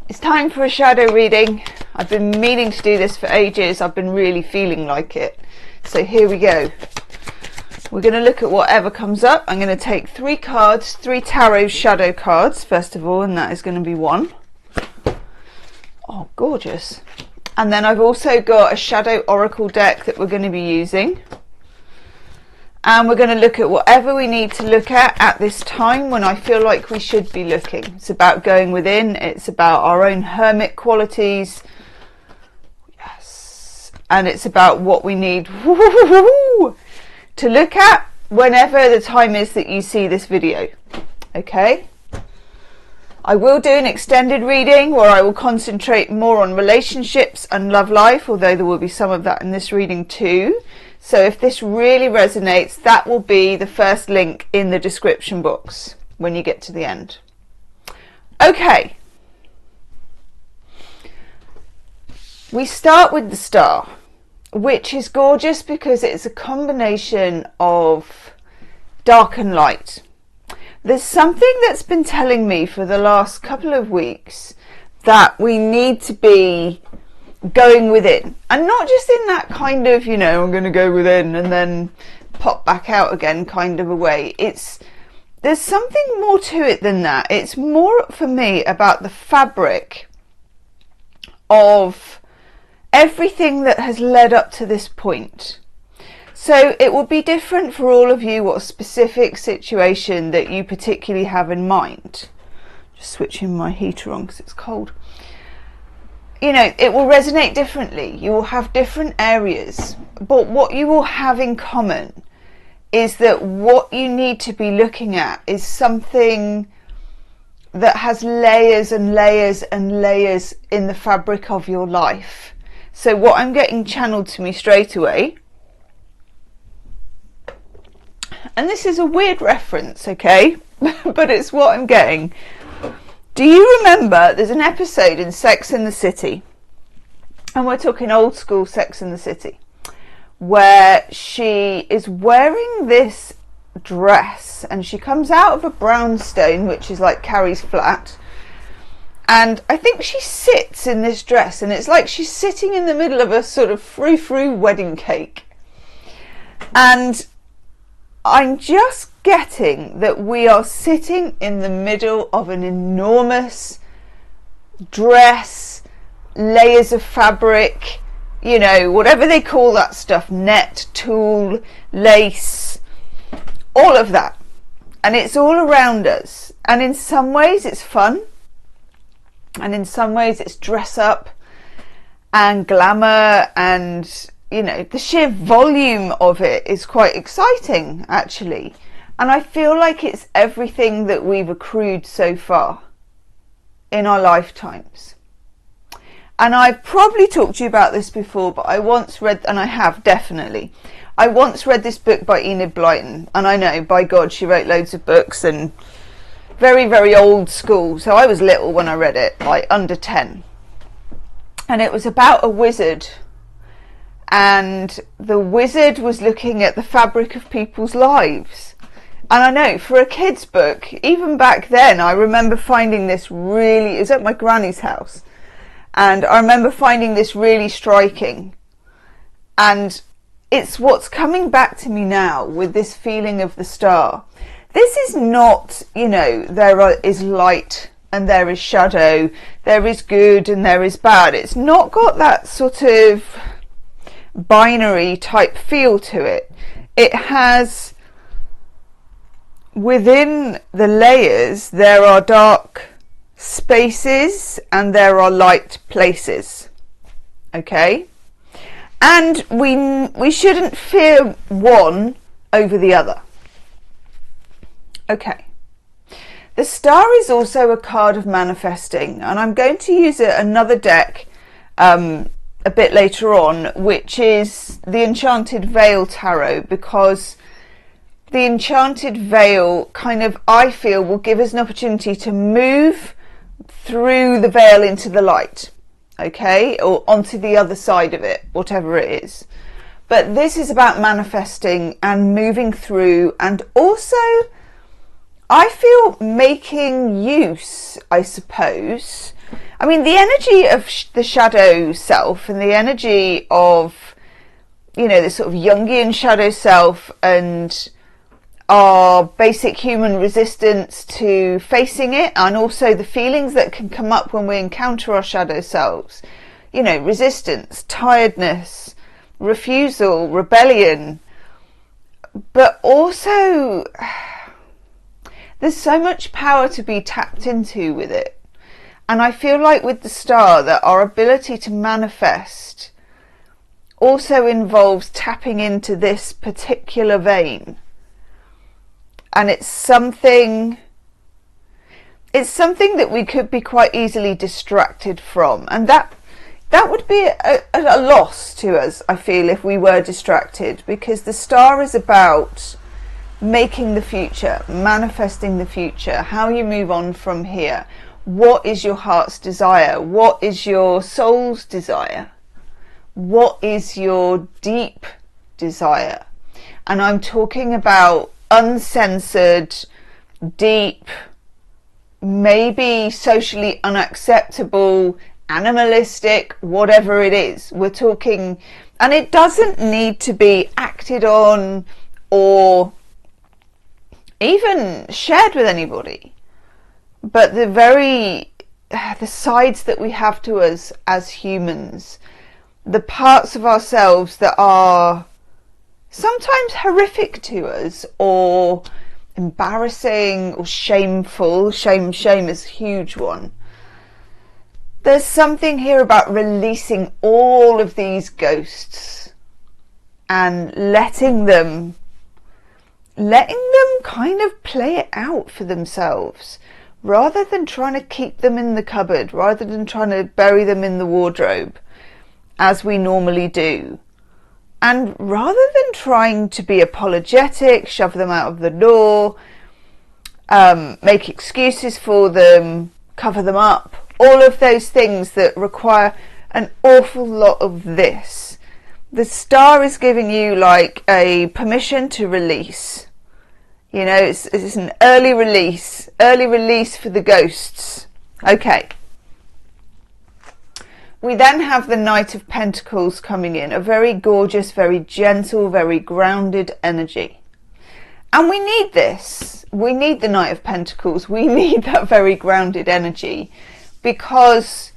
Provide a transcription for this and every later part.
It's time for a shadow reading. I've been meaning to do this for ages. I've been really feeling like it. So here we go. We're going to look at whatever comes up. I'm going to take 3 cards, 3 tarot shadow cards, first of all, and that is going to be 1. Oh, gorgeous. And then I've also got a shadow oracle deck that we're going to be using. And we're going to look at whatever we need to look at this time when I feel like we should be looking. It's about going within. It's about our own hermit qualities. Yes. And it's about what we need to look at whenever the time is that you see this video. Okay? I will do an extended reading where I will concentrate more on relationships and love life, although there will be some of that in this reading too. So if this really resonates, that will be the first link in the description box when you get to the end. Okay. We start with the star, which is gorgeous because it's a combination of dark and light. There's something that's been telling me for the last couple of weeks that we need to be going within, and not just in that kind of, you know, I'm going to go within and then pop back out again kind of a way. There's something more to it than that. It's more for me about the fabric of everything that has led up to this point. So it will be different for all of you what specific situation that you particularly have in mind. Just switching my heater on because it's cold. You know, it will resonate differently. You will have different areas, but what you will have in common is that what you need to be looking at is something that has layers and layers and layers in the fabric of your life. So what I'm getting channeled to me straight away, and this is a weird reference, okay, but it's what I'm getting. Do you remember there's an episode in Sex and the City, and we're talking old school Sex and the City, where she is wearing this dress and she comes out of a brownstone, which is like Carrie's flat, and I think she sits in this dress and it's like she's sitting in the middle of a sort of frou-frou wedding cake. And I'm just getting that we are sitting in the middle of an enormous dress, layers of fabric, you know, whatever they call that stuff, net, tulle, lace, all of that. And it's all around us. And in some ways it's fun. And in some ways it's dress up and glamour, and you know, the sheer volume of it is quite exciting actually. And I feel like it's everything that we've accrued so far in our lifetimes. And I've probably talked to you about this before, but I once read, and I have definitely, I once read this book by Enid Blyton, and I know, by God, she wrote loads of books and very, very old school. So I was little when I read it, like under 10. And it was about a wizard. And the wizard was looking at the fabric of people's lives. And I know, for a kid's book, even back then, I remember finding this really, it was at my granny's house. And I remember finding this really striking. And it's what's coming back to me now with this feeling of the star. This is not, you know, is light and there is shadow, there is good and there is bad. It's not got that sort of binary type feel to it. It has, within the layers, there are dark spaces and there are light places. Okay? And we shouldn't fear one over the other. Okay. The star is also a card of manifesting, and I'm going to use another deck a bit later on, which is the Enchanted Veil Tarot, because the Enchanted Veil kind of, I feel, will give us an opportunity to move through the veil into the light, okay, or onto the other side of it, whatever it is. But this is about manifesting and moving through, and also I feel making use, I suppose. I mean, the energy of the shadow self and the energy of, you know, the sort of Jungian shadow self and our basic human resistance to facing it, and also the feelings that can come up when we encounter our shadow selves, you know, resistance, tiredness, refusal, rebellion, but also there's so much power to be tapped into with it. And I feel like with the star that our ability to manifest also involves tapping into this particular vein. And it's something that we could be quite easily distracted from. And that would be a loss to us, I feel, if we were distracted, because the star is about making the future, manifesting the future, how you move on from here. What is your heart's desire? What is your soul's desire? What is your deep desire? And I'm talking about uncensored, deep, maybe socially unacceptable, animalistic, whatever it is. We're talking, and it doesn't need to be acted on or even shared with anybody, but the sides that we have to us as humans, the parts of ourselves that are sometimes horrific to us or embarrassing or shameful. Shame is a huge one. There's something here about releasing all of these ghosts and letting them kind of play it out for themselves, rather than trying to keep them in the cupboard, rather than trying to bury them in the wardrobe as we normally do. And rather than trying to be apologetic, shove them out of the door, make excuses for them, cover them up, all of those things that require an awful lot of this. The star is giving you like a permission to release. You know, it's an early release for the ghosts. Okay. We then have the Knight of Pentacles coming in, a very gorgeous, very gentle, very grounded energy. And we need this. We need the Knight of Pentacles. We need that very grounded energy, because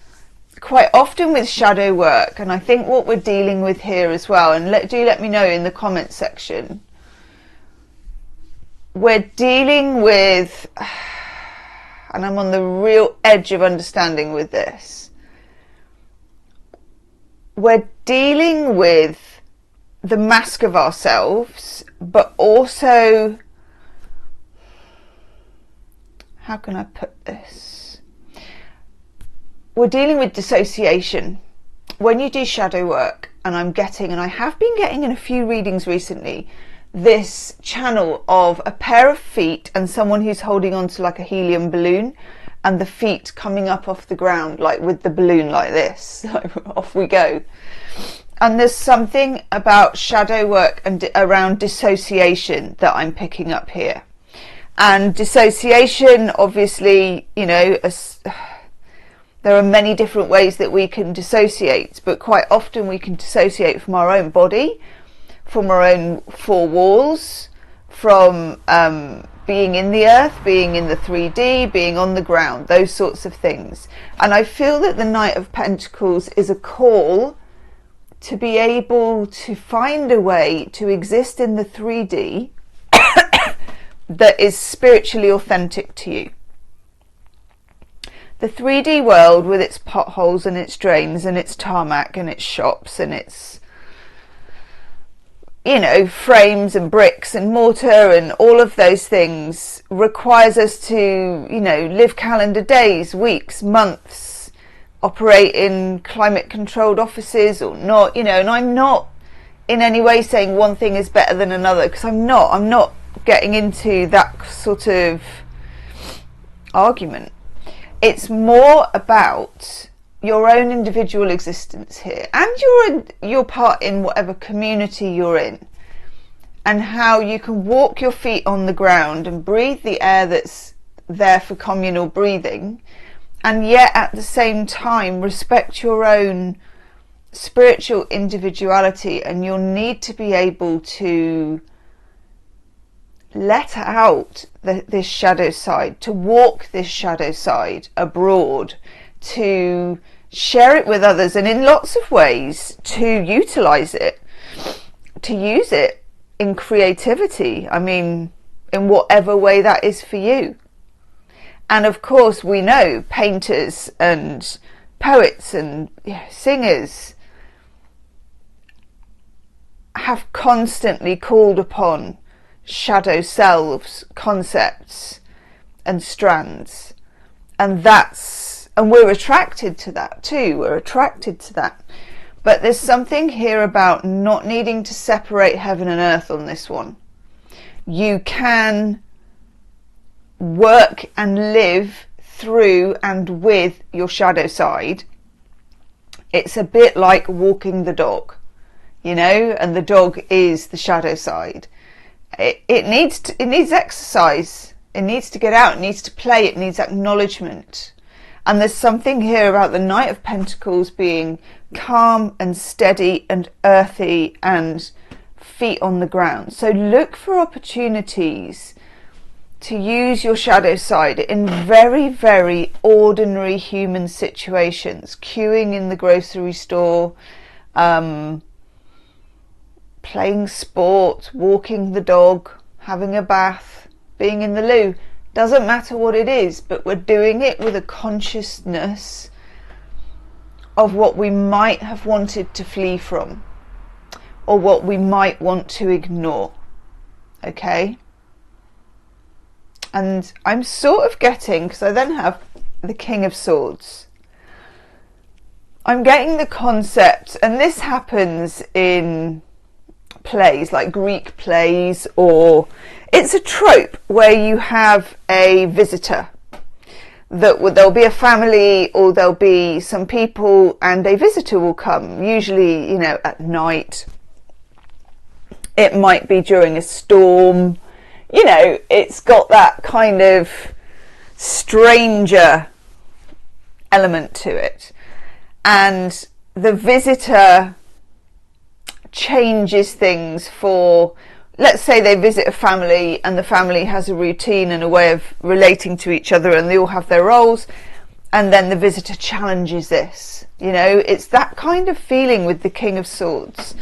quite often with shadow work, and I think what we're dealing with here as well, and do let me know in the comments section, we're dealing with, and I'm on the real edge of understanding with this, we're dealing with the mask of ourselves, but also, how can I put this? We're dealing with dissociation. When you do shadow work, and I have been getting in a few readings recently, this channel of a pair of feet and someone who's holding on to like a helium balloon, and the feet coming up off the ground, like with the balloon like this, off we go. And there's something about shadow work and around dissociation that I'm picking up here. And dissociation, obviously, you know, there are many different ways that we can dissociate, but quite often we can dissociate from our own body, from our own four walls, from being in the earth, being in the 3D, being on the ground, those sorts of things. And I feel that the Knight of Pentacles is a call to be able to find a way to exist in the 3D that is spiritually authentic to you. The 3D world with its potholes and its drains and its tarmac and its shops and its, you know, frames and bricks and mortar and all of those things requires us to, you know, live calendar days, weeks, months, operate in climate controlled offices or not, you know. And I'm not in any way saying one thing is better than another, because I'm not getting into that sort of argument. It's more about your own individual existence here, and your part in whatever community you're in, and how you can walk your feet on the ground and breathe the air that's there for communal breathing, and yet at the same time respect your own spiritual individuality and your need to be able to let out this shadow side, to walk this shadow side abroad, to share it with others, and in lots of ways to utilize it, to use it in creativity. I mean, in whatever way that is for you. And of course, we know painters and poets and singers have constantly called upon shadow selves, concepts and strands, and we're attracted to that too. We're attracted to that. But there's something here about not needing to separate heaven and earth on this one. You can work and live through and with your shadow side. It's a bit like walking the dog, you know, and the dog is the shadow side. It needs exercise. It needs to get out. It needs to play. It needs acknowledgement. And there's something here about the Knight of Pentacles being calm and steady and earthy and feet on the ground. So look for opportunities to use your shadow side in very, very ordinary human situations. Queuing in the grocery store, playing sport, walking the dog, having a bath, being in the loo. Doesn't matter what it is, but we're doing it with a consciousness of what we might have wanted to flee from, or what we might want to ignore. Okay? And I'm sort of getting, because I then have the King of Swords, I'm getting the concept, and this happens in plays like Greek plays, or it's a trope where you have a visitor, that there'll be a family or there'll be some people and a visitor will come, usually, you know, at night. It might be during a storm. You know, it's got that kind of stranger element to it, and the visitor changes things for, let's say they visit a family and the family has a routine and a way of relating to each other and they all have their roles, and then the visitor challenges this. You know, it's that kind of feeling with the King of Swords,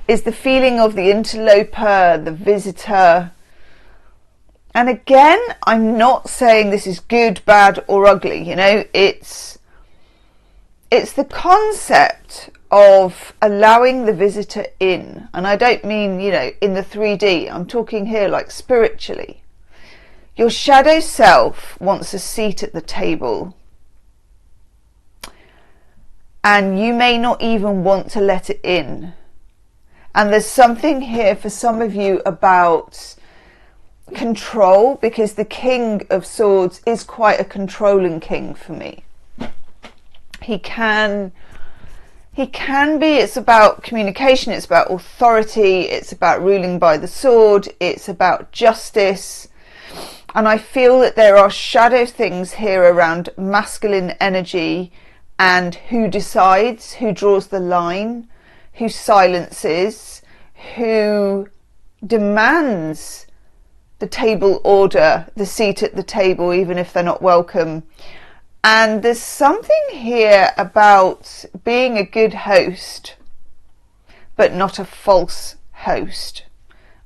is the feeling of the interloper, the visitor. And again, I'm not saying this is good, bad or ugly, you know, it's the concept of allowing the visitor in. And I don't mean, you know, in the 3D, I'm talking here like spiritually. Your shadow self wants a seat at the table, and you may not even want to let it in. And there's something here for some of you about control, because the King of Swords is quite a controlling king for me. He can be. It's about communication, it's about authority, it's about ruling by the sword, it's about justice. And I feel that there are shadow things here around masculine energy and who decides, who draws the line, who silences, who demands the table order, the seat at the table, even if they're not welcome. And there's something here about being a good host, but not a false host.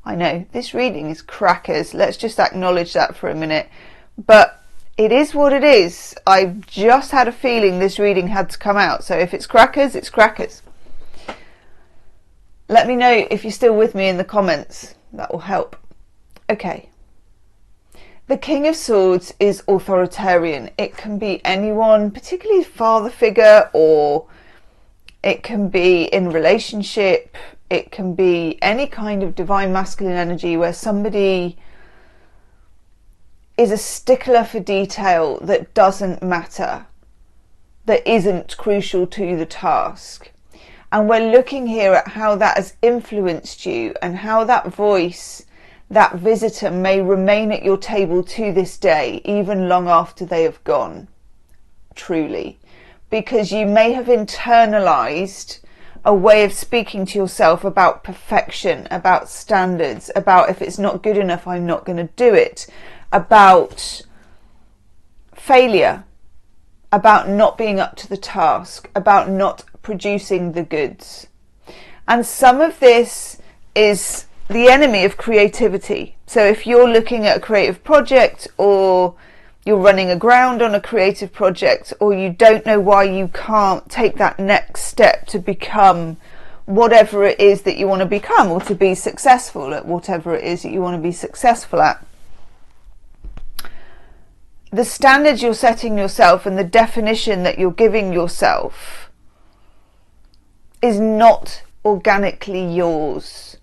I know this reading is crackers. Let's just acknowledge that for a minute. But it is what it is. I just had a feeling this reading had to come out. So if it's crackers, it's crackers. Let me know if you're still with me in the comments. That will help. Okay. The King of Swords is authoritarian. It can be anyone, particularly father figure, or it can be in relationship. It can be any kind of divine masculine energy where somebody is a stickler for detail that doesn't matter, that isn't crucial to the task. And we're looking here at how that has influenced you and how that voice, that visitor, may remain at your table to this day, even long after they have gone. truly, because you may have internalized a way of speaking to yourself about perfection, about standards, about if it's not good enough, I'm not going to do it, about failure, about not being up to the task, about not producing the goods. And some of this is the enemy of creativity. So if you're looking at a creative project, or you're running aground on a creative project, or you don't know why you can't take that next step to become whatever it is that you want to become, or to be successful at whatever it is that you want to be successful at, the standards you're setting yourself and the definition that you're giving yourself is not organically yours.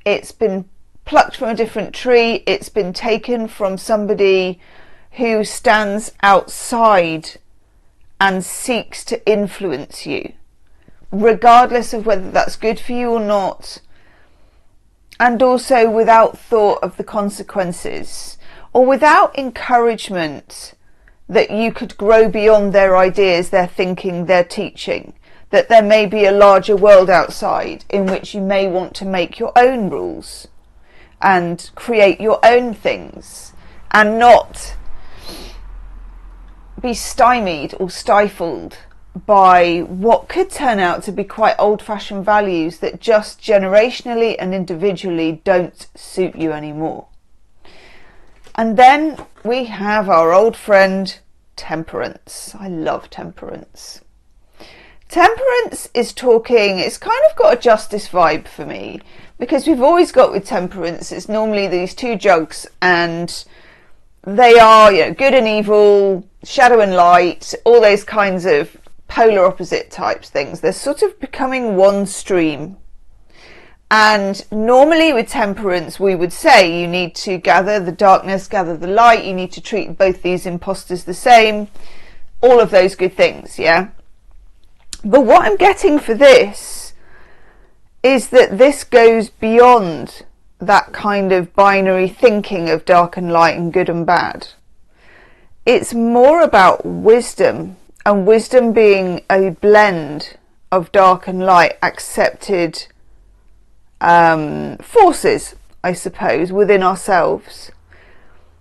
It's been plucked from a different tree. It's been taken from somebody who stands outside and seeks to influence you, regardless of whether that's good for you or not, and also without thought of the consequences, or without encouragement that you could grow beyond their ideas, their thinking, their teaching, that there may be a larger world outside in which you may want to make your own rules and create your own things, and not be stymied or stifled by what could turn out to be quite old-fashioned values that just generationally and individually don't suit you anymore. And then we have our old friend Temperance. I love Temperance. Temperance is talking, it's kind of got a justice vibe for me, because we've always got with Temperance, it's normally these two jugs, and they are, you know, good and evil, shadow and light, all those kinds of polar opposite types things. They're sort of becoming one stream. And normally with Temperance, we would say you need to gather the darkness, gather the light, you need to treat both these imposters the same, all of those good things, yeah? But what I'm getting for this is that this goes beyond that kind of binary thinking of dark and light and good and bad. It's more about wisdom, and wisdom being a blend of dark and light accepted forces, I suppose, within ourselves.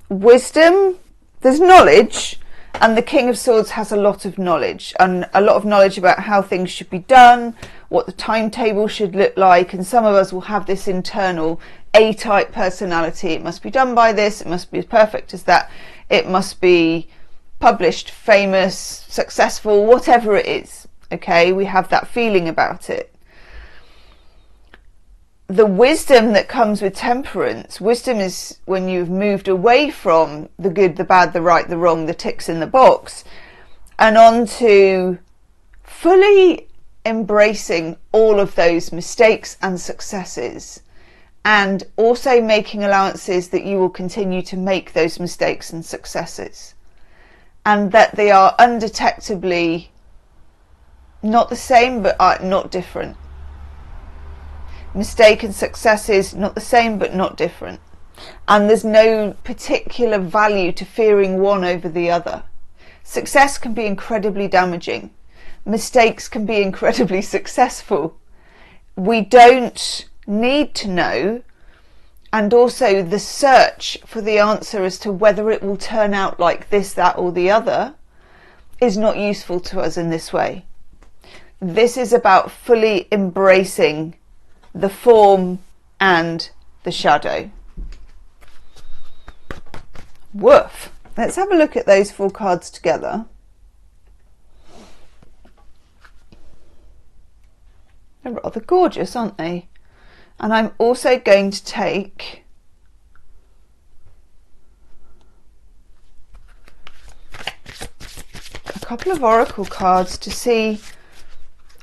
Wisdom, there's knowledge, and the King of Swords has a lot of knowledge, and a lot of knowledge about how things should be done, what the timetable should look like, and some of us will have this internal A-type personality. It must be done by this, it must be as perfect as that, it must be published, famous, successful, whatever it is. Okay, we have that feeling about it. The wisdom that comes with Temperance, wisdom is when you've moved away from the good, the bad, the right, the wrong, the ticks in the box, and on to fully embracing all of those mistakes and successes, and also making allowances that you will continue to make those mistakes and successes, and that they are undetectably not the same but are not different. Mistake and successes, not the same but not different. And there's no particular value to fearing one over the other. Success can be incredibly damaging. Mistakes can be incredibly successful. We don't need to know, and also the search for the answer as to whether it will turn out like this, that or the other is not useful to us in this way. This is about fully embracing the form and the shadow. Woof. Let's have a look at those 4 cards together. They're rather gorgeous, aren't they? And I'm also going to take a couple of oracle cards to see.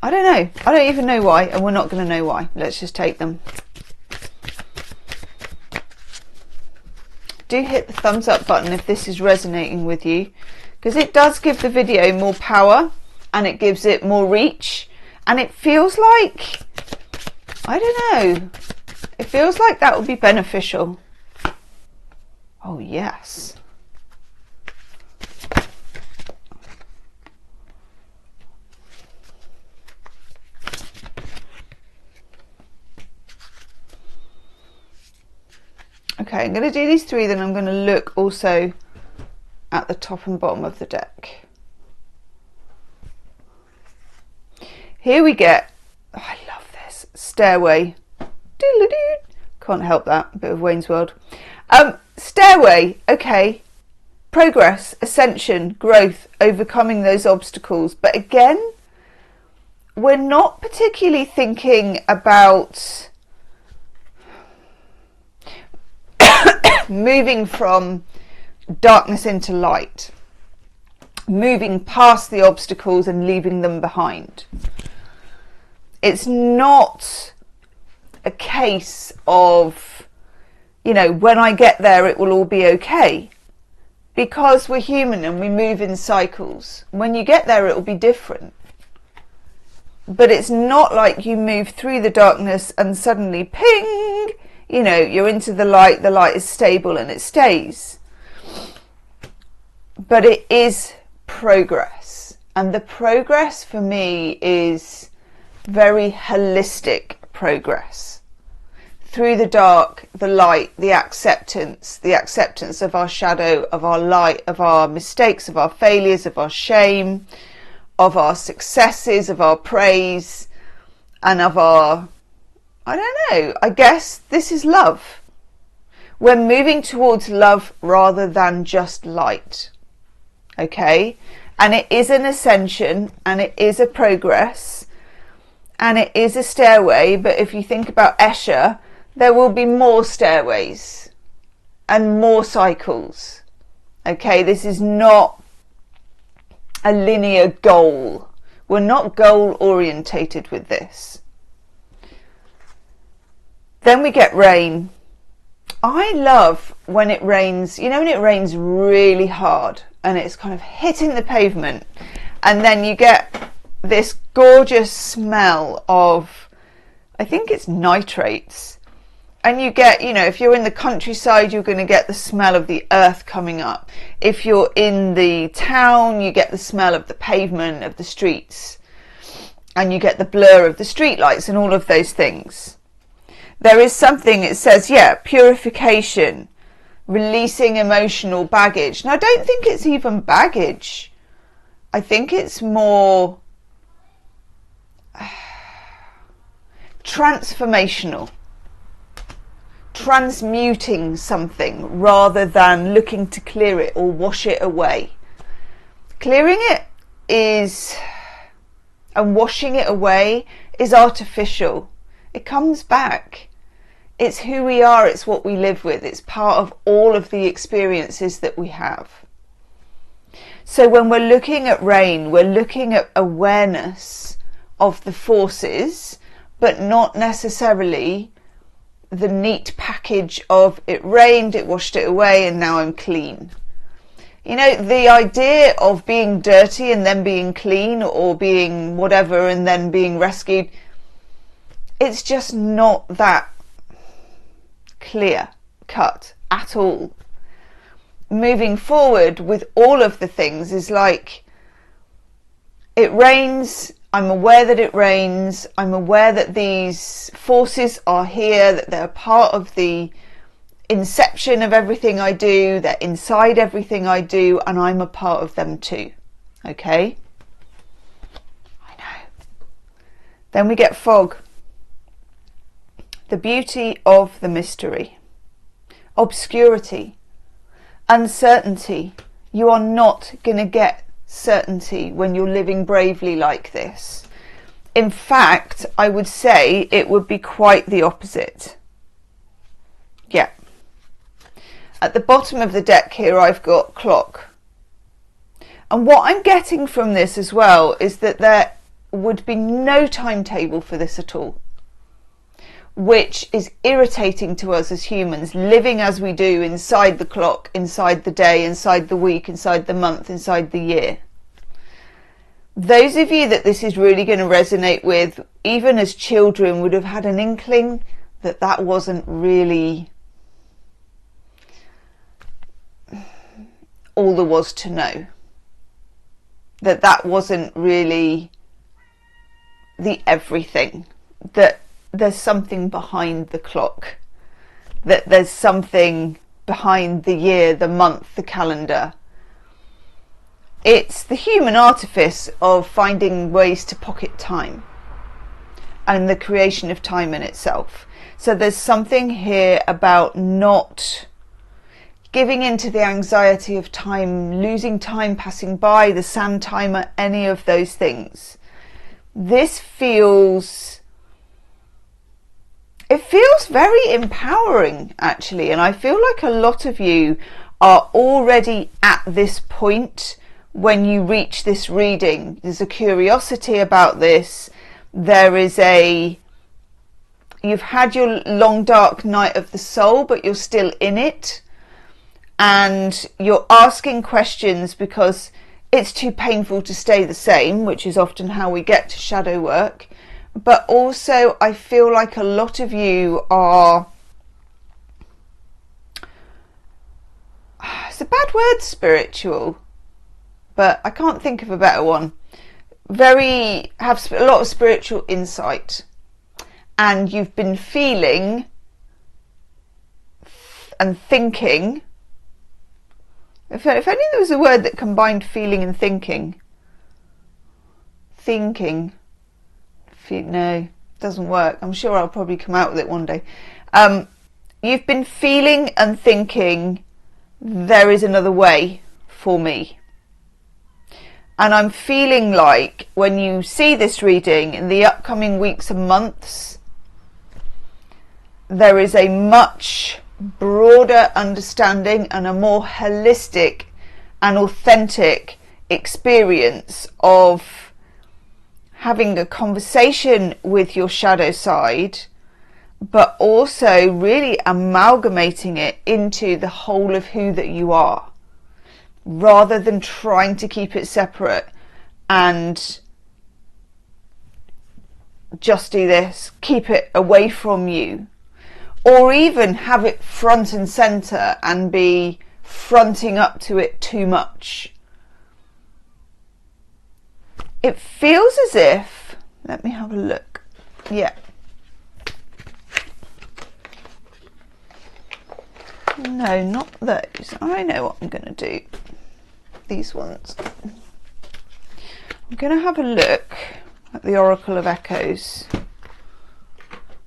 I don't know. I don't even know why, and we're not going to know why. Let's just take them. Do hit the thumbs up button if this is resonating with you, because it does give the video more power and it gives it more reach, and it feels like, I don't know, it feels like that would be beneficial. Oh yes. Okay, I'm going to do these 3, then I'm going to look also at the top and bottom of the deck. Here we get, oh, I love this, stairway. Doodle-doo. Can't help that, a bit of Wayne's World. Stairway, okay. Progress, ascension, growth, overcoming those obstacles. But again, we're not particularly thinking about moving from darkness into light, moving past the obstacles and leaving them behind. It's not a case of, you know, when I get there it will all be okay, because we're human and we move in cycles. When you get there it will be different, but it's not like you move through the darkness and suddenly ping, you know, you're into the light is stable and it stays. But it is progress, and the progress for me is very holistic progress. Through the dark, the light, the acceptance of our shadow, of our light, of our mistakes, of our failures, of our shame, of our successes, of our praise, and of our, I don't know, I guess this is love. We're moving towards love rather than just light. Okay? And it is an ascension, and it is a progress, and it is a stairway. But if you think about Escher, there will be more stairways and more cycles. Okay? This is not a linear goal. We're not goal orientated with this. Then we get rain. I love when it rains, you know, when it rains really hard and it's kind of hitting the pavement, and then you get this gorgeous smell of, I think it's nitrates, and you get, you know, if you're in the countryside you're going to get the smell of the earth coming up. If you're in the town you get the smell of the pavement, of the streets, and you get the blur of the street lights and all of those things. There is something, it says, yeah, purification, releasing emotional baggage. And I don't think it's even baggage. I think it's more transformational, transmuting something rather than looking to clear it or wash it away. Clearing it is, and washing it away is artificial. It comes back. It's who we are, it's what we live with, it's part of all of the experiences that we have. So when we're looking at rain, we're looking at awareness of the forces, but not necessarily the neat package of it rained, it washed it away, and now I'm clean. You know, the idea of being dirty and then being clean, or being whatever and then being rescued, it's just not that clear cut at all. Moving forward with all of the things is like, it rains, I'm aware that it rains, I'm aware that these forces are here, that they're part of the inception of everything I do, they're inside everything I do, and I'm a part of them too. Okay? I know. Then we get fog. The beauty of the mystery, obscurity, uncertainty. You are not going to get certainty when you're living bravely like this. In fact, I would say it would be quite the opposite. Yeah. At the bottom of the deck here I've got clock. And what I'm getting from this as well is that there would be no timetable for this at all, which is irritating to us as humans, living as we do inside the clock, inside the day, inside the week, inside the month, inside the year. Those of you that this is really going to resonate with, even as children, would have had an inkling that that wasn't really all there was to know. That that wasn't really the everything. That there's something behind the clock. that there's something behind the year, the month, the calendar. It's the human artifice of finding ways to pocket time and the creation of time in itself. So there's something here about not giving into the anxiety of time, losing time passing by, the sand timer, any of those things. This feels very empowering, actually, and I feel like a lot of you are already at this point when you reach this reading. There's a curiosity about this. There is you've had your long dark night of the soul, but you're still in it, and you're asking questions because it's too painful to stay the same, which is often how we get to shadow work. But also I feel like a lot of you are, it's a bad word, spiritual, but I can't think of a better one. Have a lot of spiritual insight, and you've been feeling and thinking. If only there was a word that combined feeling and thinking. No, doesn't work. I'm sure I'll probably come out with it one day. You've been feeling and thinking, there is another way for me. And I'm feeling like when you see this reading in the upcoming weeks and months, there is a much broader understanding and a more holistic and authentic experience of having a conversation with your shadow side, but also really amalgamating it into the whole of who that you are, rather than trying to keep it separate and just do this, keep it away from you, or even have it front and center and be fronting up to it too much. It feels as if, let me have a look. Yeah. No, not those. I know what I'm going to do. These ones. I'm going to have a look at the Oracle of Echoes,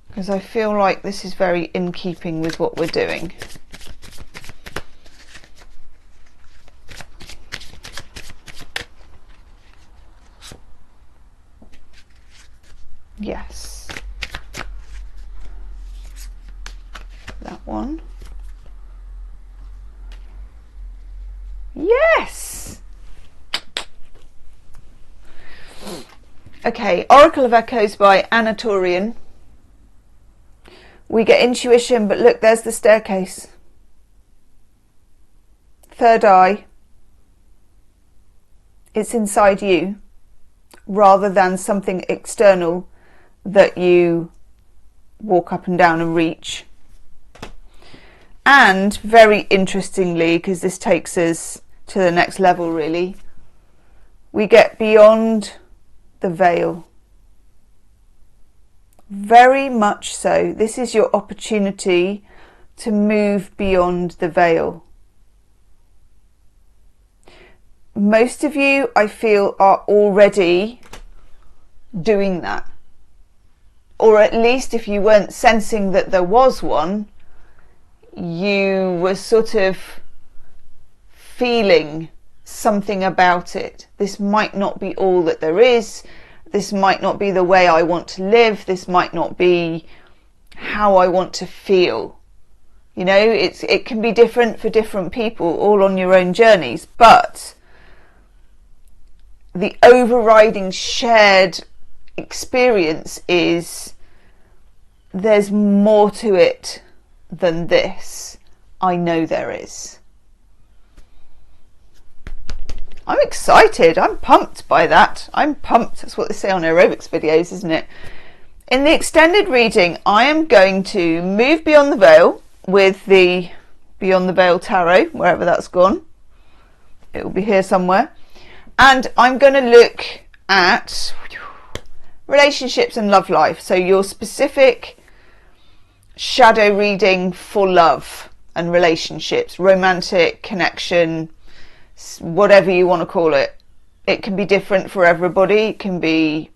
because I feel like this is very in keeping with what we're doing. Yes. That one. Yes! Okay, Oracle of Echoes by Anatorian. We get intuition, but look, there's the staircase. Third eye. It's inside you, rather than something external that you walk up and down and reach. And very interestingly, because this takes us to the next level really, we get beyond the veil. Very much so. This is your opportunity to move beyond the veil. Most of you, I feel, are already doing that. Or at least if you weren't sensing that there was one, you were sort of feeling something about it. This might not be all that there is. This might not be the way I want to live. This might not be how I want to feel. You know, it can be different for different people, all on your own journeys. But the overriding shared experience is there's more to it than this. I know there is. I'm excited. I'm pumped by that. I'm pumped. That's what they say on aerobics videos, isn't it? In the extended reading, I am going to move beyond the veil with the Beyond the Veil Tarot, wherever that's gone. It will be here somewhere. And I'm going to look at relationships and love life. So your specific shadow reading for love and relationships, romantic connection, whatever you want to call it. It can be different for everybody. It can be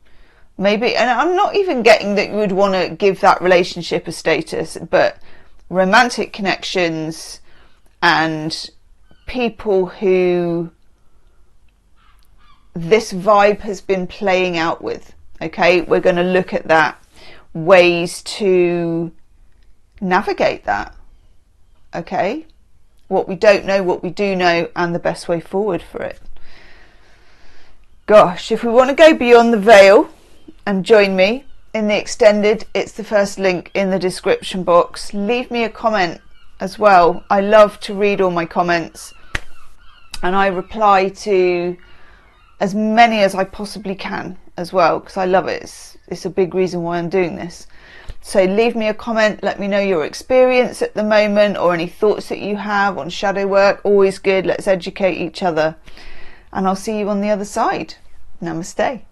maybe, and I'm not even getting that you would want to give that relationship a status, but romantic connections and people who this vibe has been playing out with. Okay, we're going to look at that, ways to navigate that. Okay, what we don't know, what we do know, and the best way forward for it. Gosh, if we want to go beyond the veil and join me in the extended, it's the first link in the description box. Leave me a comment as well. I love to read all my comments, and I reply to as many as I possibly can as well, because I love it. It's a big reason why I'm doing this. So leave me a comment, let me know your experience at the moment, or any thoughts that you have on shadow work. Always good. Let's educate each other. And I'll see you on the other side. Namaste.